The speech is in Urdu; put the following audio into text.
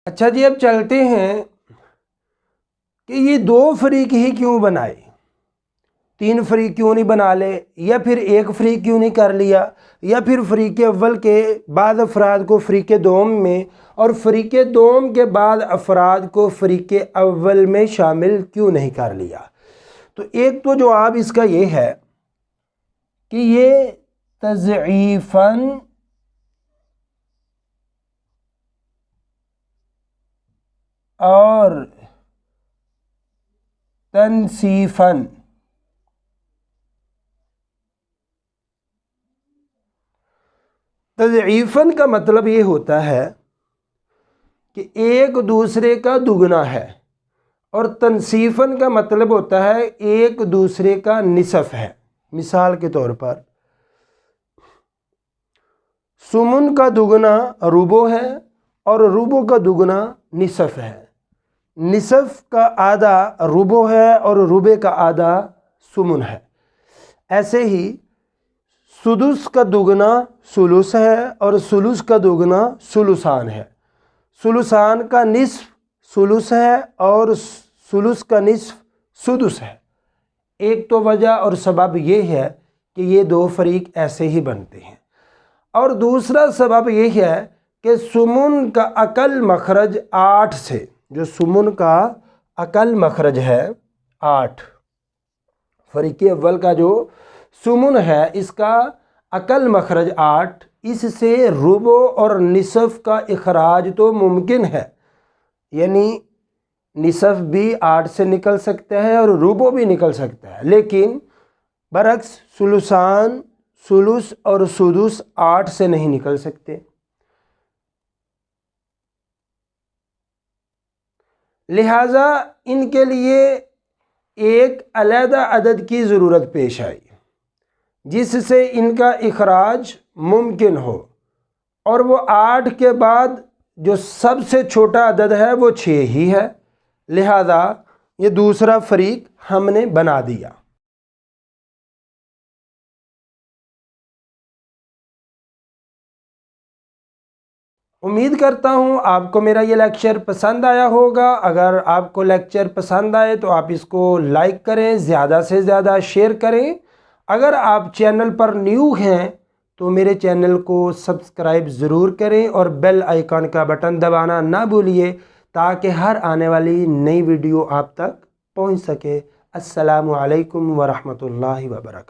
اچھا جی، اب چلتے ہیں کہ یہ 2 فریق ہی کیوں بنائے، 3 فریق کیوں نہیں بنا لے، یا پھر 1 فریق کیوں نہیں کر لیا، یا پھر فریق اول کے بعد افراد کو فریق دوم میں اور فریق دوم کے بعد افراد کو فریق اول میں شامل کیوں نہیں کر لیا۔ تو ایک تو جواب اس کا یہ ہے کہ یہ تضعیفاً اور تنصیفاً تضعیفاً کا مطلب یہ ہوتا ہے کہ ایک دوسرے کا دگنا ہے، اور تنصیفاً کا مطلب ہوتا ہے ایک دوسرے کا نصف ہے۔ مثال کے طور پر سمن کا دگنا ربع ہے اور ربع کا دگنا نصف ہے، نصف کا آدھا ربع ہے اور ربع کا آدھا سمن ہے۔ ایسے ہی سدس کا دگنا ثلث ہے اور ثلث کا دگنا ثلثان ہے، ثلثان کا نصف ثلث ہے اور ثلث کا نصف سدس ہے۔ ایک تو وجہ اور سبب یہ ہے کہ یہ 2 فریق ایسے ہی بنتے ہیں، اور دوسرا سبب یہ ہے کہ سمن کا اقل مخرج 8 سے، جو سمن کا اقل مخرج ہے 8، فریق اول کا جو سمن ہے اس کا اقل مخرج 8، اس سے ربع اور نصف کا اخراج تو ممکن ہے، یعنی نصف بھی 8 سے نکل سکتا ہے اور ربع بھی نکل سکتا ہے، لیکن برعکس ثلثان ثلث اور سدس 8 سے نہیں نکل سکتے۔ لہٰذا ان کے لیے ایک علیحدہ عدد کی ضرورت پیش آئی جس سے ان کا اخراج ممکن ہو، اور وہ 8 کے بعد جو سب سے چھوٹا عدد ہے وہ 6 ہی ہے، لہذا یہ دوسرا فریق ہم نے بنا دیا۔ امید کرتا ہوں آپ کو میرا یہ لیکچر پسند آیا ہوگا۔ اگر آپ کو لیکچر پسند آئے تو آپ اس کو لائک کریں، زیادہ سے زیادہ شیئر کریں۔ اگر آپ چینل پر نیو ہیں تو میرے چینل کو سبسکرائب ضرور کریں اور بیل آئیکن کا بٹن دبانا نہ بھولیے تاکہ ہر آنے والی نئی ویڈیو آپ تک پہنچ سکے۔ السلام علیکم ورحمۃ اللہ وبرکاتہ۔